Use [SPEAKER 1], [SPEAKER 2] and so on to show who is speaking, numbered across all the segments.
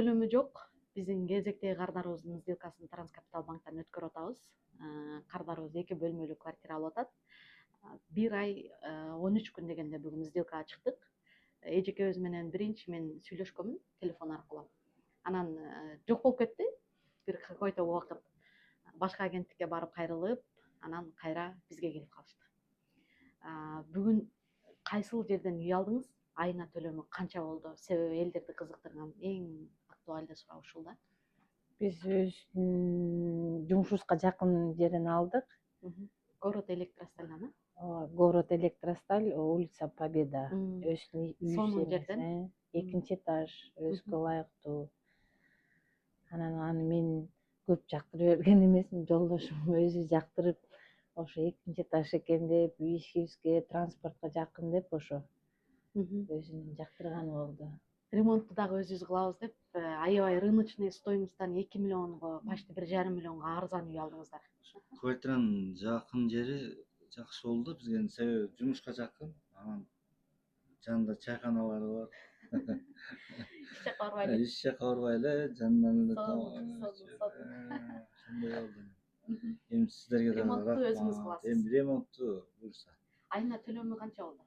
[SPEAKER 1] төлөмү жок. Биздин кезектеги кардарыбыздын сделкасын Транскапитал банктан өткөрүп атабыз. Кардарыбыз 2 бөлмөлүү квартира алып атат. 1 ай 13 күн дегенде бүгүн сделкага чыктык. Эжекебиз менен биринчи мен сүйлөшкөнмүн телефон аркылуу. Анан жок болуп кетти. Бир какой-то убакыт башка агенттикке барып кайрылып, анан кайра бизге келип калышты. Бүгүн кайсыл жерден үй алдыңыз? Айына төлөмү канча болду? Себеби элдерди кызыктырган эң актуалдуу суроо ушул да.
[SPEAKER 2] Биз жумушубузга жакын жерден алдык.
[SPEAKER 1] Город Электростальдан,
[SPEAKER 2] Город Электросталь, улица Победа.
[SPEAKER 1] Сонун жерден.
[SPEAKER 2] Экинчи этаж, өзгө ылайыктуу. Анан мен көп жактырып берген эмесмин, жолдошум өзү жактырып, ошо экинчи этаж экен деп, ишибизге, транспортко жакын деп ошо өзүнүн жактырганы болду.
[SPEAKER 1] Ремонтту дагы өзүбүз кылабыз деп, аябай рыночный стоимостьтан 2 миллионго, почти 1,5 миллионго арзан үй алдыңыздар.
[SPEAKER 3] Квартиранын жакын жери жакшы болду бизге, себеби жумушка жакын, анан жанында чайканалары бар.
[SPEAKER 1] Иш жакка барбайлы.
[SPEAKER 3] Иш жакка барбайлы, жанынан эле ошондой болду. Эми сиздерге да
[SPEAKER 1] ремонтту өзүңүз кыласыз.
[SPEAKER 3] Эми ремонтту буюрса.
[SPEAKER 1] Айына төлөмү канча болду?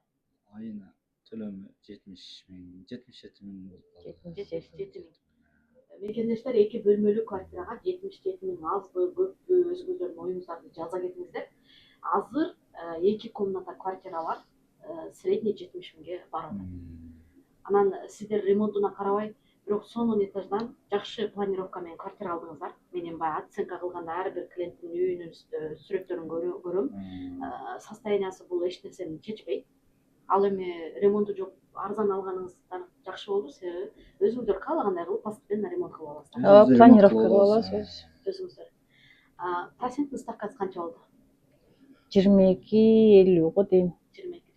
[SPEAKER 3] Айына төлөмү 77 миң болуп калды.
[SPEAKER 1] 77 миң. Мекендештер 2 бөлмөлүү квартирага 77 миң азбы, көппү, өзүңүздөрдүн оюңуздарды жаза кетиңиздер. Азыр 2 комната квартиралар средний 70 миңге барат. Анан сиздер ремонтуна карабай, бирок сонун этаждан жакшы планировка менен квартира алдыңыздар. Менин баягы оценка кылганда ар бир клиенттин үйүнүн сүрөттөрүн көрөм. Состояниясы бул эч нерсени чечпейт. Ал эми ремонту жок, арзан алганыңыздар жакшы болду, себеби өзүңүздөр каалагандай кылып постепенно ремонт кылып аласыздар.
[SPEAKER 2] Планировка кылып алабыз
[SPEAKER 1] өзүңүздөр. Проценттин ставкасы канча болду?
[SPEAKER 2] 22-50 го дейм.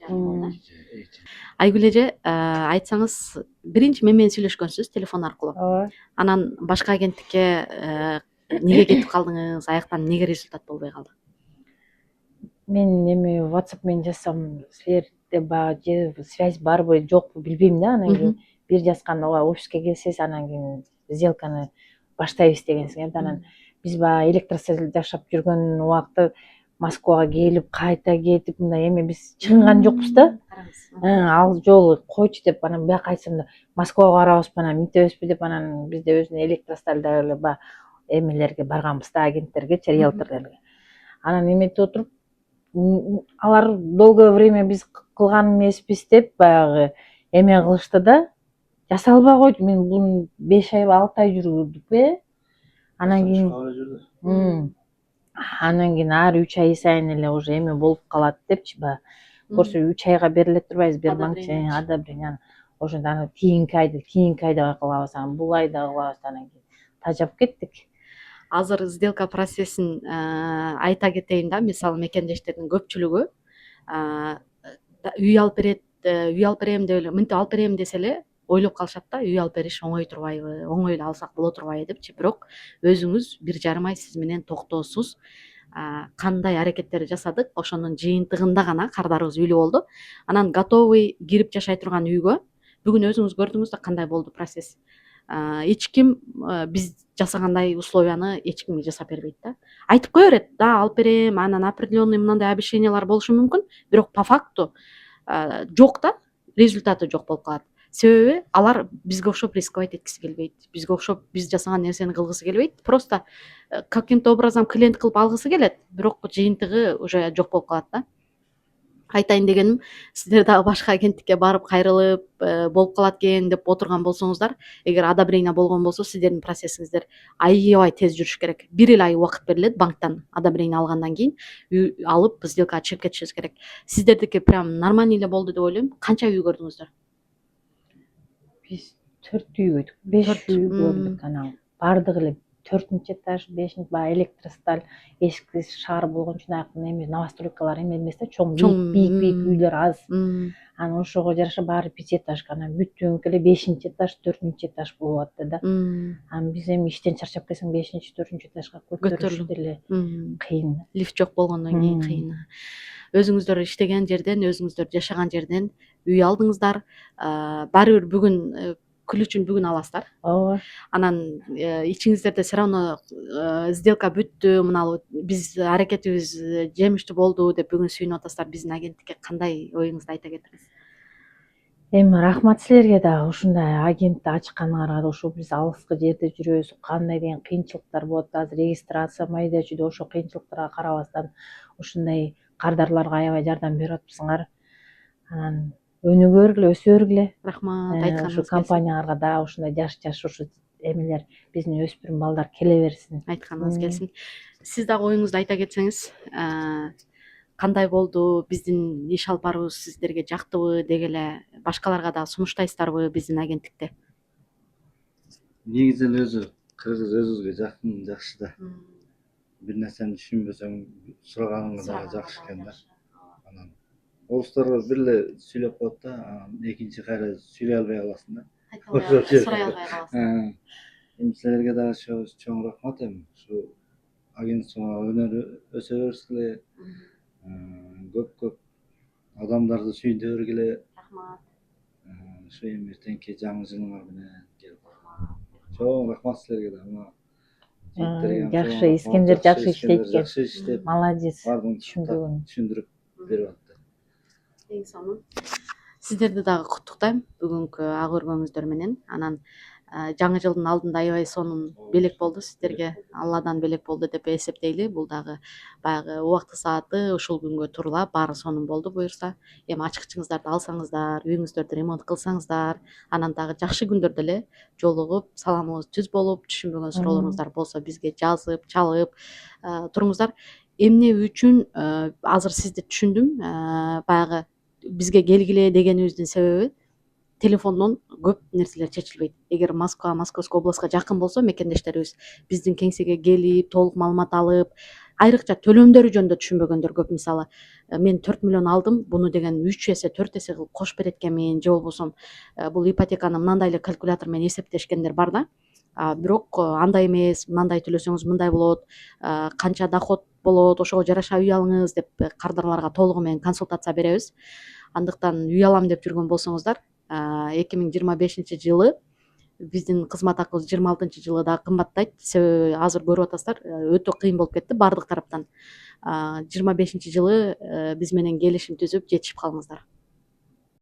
[SPEAKER 1] 22,5. Айгүл эже, айтсаңыз, биринчи менен сүйлөшкөнсүз телефон аркылуу.
[SPEAKER 2] Ооба.
[SPEAKER 1] Анан башка агенттикке неге кетип калдыңыз? Аяктан неге результат болбой калды?
[SPEAKER 2] Мен эми WhatsApp менен жазсам, силерде баягы связь барбы, жокпу билбейм да. Анан кийин бир жазганда офиске келсеңиз, анан кийин сделканы баштайбыз дегенсиң. Анан биз баягы Электросталь жашап жүргөн убакта Москвага келип, кайта кетип, мындай эми биз чыгынган жокпуз да. Ал жолу койчу деп, анан бияка айтсам да, Москвага барабызбы, анан мынтебизби деп, анан бизде өзүнүн Электростальда эле баягы эмелерге барганбыз да, агенттергечи, риэлторлорго. Анан эметип отуруп, алар долгое время биз кылган эмеспиз деп баягы эме кылышты да. Жасалбай койду. Мен бун 5 ай, 6 ай жүрдүкпү. Анан кийин ар 3 ай сайын эле уже эме болуп калат депчи, баягы көрсө 3 айга бериле турбайбыз, Сбербанк одобрение. Ошондо аны кийинки айда кылабыз, анан бул айда кылабыз, анан кийин тажап кеттик.
[SPEAKER 1] Азыр сделка процессин айта кетейин да. Мисалы мекендештердин көпчүлүгү үй алып берем деп эле, мынтип алып берем десе эле ойлоп калышат да, үй алып бериш оңой турбайбы, оңой эле алсак боло турбайбы депчи. Бирок өзүңүз 1,5 ай сиз менен токтоосуз кандай аракеттерди жасадык, ошонун жыйынтыгында гана кардарыбыз үйлүү болду. Анан готовый кирип жашай турган үйгө бүгүн өзүңүз көрдүңүз да кандай болду процесс. Эч ким биз жасагандай условияны эч кимге жасап бербейт да. Айтып кое берет да, алып берем, анан определенный мындай обещаниялар болушу мүмкүн, бирок по факту жок да, результаты жок болуп калат. Себеби алар бизге окшоп рисковать эткиси келбейт, бизге окшоп биз жасаган нерсени кылгысы келбейт. Просто каким-то образом клиент кылып алгысы келет, бирок жыйынтыгы уже жок болуп калат да. Айтайын дегеним, сиздер дагы башка агенттикке барып кайрылып болуп калат экен деп отурган болсоңуздар, эгер одобрение болгон болсо, сиздердин процессиңиздер аябай тез жүрүш керек. 1 ай убакыт берилет банктан, одобрение алгандан кийин үй алып сделкага чыгып кетишибиз керек. Сиздердики прям нормальный эле болду деп ойлойм. Канча үй көрдүңүздөр?
[SPEAKER 2] Биз 4 үй көрдүк, 5 үй көрдүк. Анан бардыгы эле 4-нчи этаж, 5-нчи баягы Электросталь эшикти шаар болгон үчүн эми новостройкалар эме эмес да, чоң бийик үйлөр аз. Анан ошого жараша баары 5 этажга, анан бүтүнкү эле 5-нчи этаж, 4-нчи этаж болуп атты да. Анан биз эми иштен чарчап келсең 5-нчи, 4-нчү этажга көтөрүш деле кыйын.
[SPEAKER 1] Лифт жок болгондон кийин кыйын. Өзүңүздөр иштеген жерден, өзүңүздөр жашаган жерден үй алдыңыздар. Баары бир бүгүн күлүчүн бүгүн аласыздар.
[SPEAKER 2] ооба.
[SPEAKER 1] Анан ичиңиздерде все равно сделка бүттү, мына биз аракетибиз жемиштүү болду деп бүгүн сүйүнүп атасыздар. Биздин агенттикке кандай оюңузду айта кетиңиз?
[SPEAKER 2] Эми рахмат силерге дагы ушундай агентти ачканыңарга да. Ошо биз алыскы жерде жүрөбүз, кандай деген кыйынчылыктар болот. Азыр регистрация майда чүйдө, ошо кыйынчылыктарга карабастан ушундай кардарларга аябай жардам берип атыпсыңар. Анан өнүгөргүлө, өсөргүлө.
[SPEAKER 1] Рахмат,
[SPEAKER 2] Ушу
[SPEAKER 1] айтканыңыз келсин.
[SPEAKER 2] компанияңарга дагы ушундай жаш ушу эмелер, биздин өспүрүм балдар келе берсин.
[SPEAKER 1] Айтканыңыз келсин. Сиз дагы оюңузду айта кетсеңиз, кандай болду, биздин иш алып баруубуз сиздерге жактыбы, деги эле башкаларга дагы сунуштайсыздарбы биздин агенттикти?
[SPEAKER 3] Негизи эле өзү кыргыз өзүбүзгө жакын, жакшы да. Бир нерсени түшүнбөсөң сураганың дагы жакшы экен да. Анан орустарга бир эле сүйлөп коет да, анан экинчи кайра сүйлөй албай каласың да.
[SPEAKER 1] Сурай албай каласың.
[SPEAKER 3] Эми силерге дагы чоң рахмат. Эми ушу агентствоңо өнөр өсө берсиле, көп адамдарды сүйүнтө бергиле.
[SPEAKER 1] Рахмат.
[SPEAKER 3] Ушу эми эртеңки жаңы жылыңар менен келип. Чоң рахмат силерге да.
[SPEAKER 2] Жакшы, Искендер жакшы иштейт экен.
[SPEAKER 3] Жакшы иштеп,
[SPEAKER 2] Молодец.
[SPEAKER 3] бардыгын
[SPEAKER 2] Түшүндүргөн.
[SPEAKER 3] түшүндүрүп берип атты.
[SPEAKER 1] Эң сонун. Сиздерди дагы куттуктайм бүгүнкү ак өргөңүздөр менен. Анан жаңы жылдын алдында аябай сонун белек болду сиздерге. Алладан белек болду деп эсептейли. Бул дагы баягы убакты сааты ушул күнгө турула баары сонун болду буюрса. Эми ачкычыңыздарды алсаңыздар, үйүңүздөрдү ремонт кылсаңыздар, анан дагы жакшы күндөрдө эле жолугуп, саламыбыз түз болуп, түшүнбөгөн суроолоруңуздар болсо бизге жазып, чалып туруңуздар. Эмне үчүн азыр сизди түшүндүм. Баягы бизге келгиле дегенибиздин себеби телефондон көп нерселер чечилбейт. Эгер Москва, Московский областка жакын болсо мекендештерибиз биздин кеңсеге келип, толук маалымат алып, айрыкча төлөмдөрү жөнүндө түшүнбөгөндөр көп. Мисалы, мен 4 миллион алдым, буну деген 3 эсе, 4 эсе кылып кошуп берет экенмин, же болбосо бул ипотеканы мындай эле калькулятор менен эсептешкендер бар да. Бирок андай эмес, мындай төлөсөңүз мындай болот, канча доход болот, ошого жараша үй алыңыз деп кардарларга толугу менен консультация беребиз. Андыктан үй алам деп жүргөн болсоңуздар, 2025 жылы биздин кызмат акыбыз 26 жылы да кымбаттайт. Себеби азыр көрүп атасыздар, өтө кыйын болуп кетти баардык тараптан. 25 жылы биз менен келишим түзүп жетишип калыңыздар.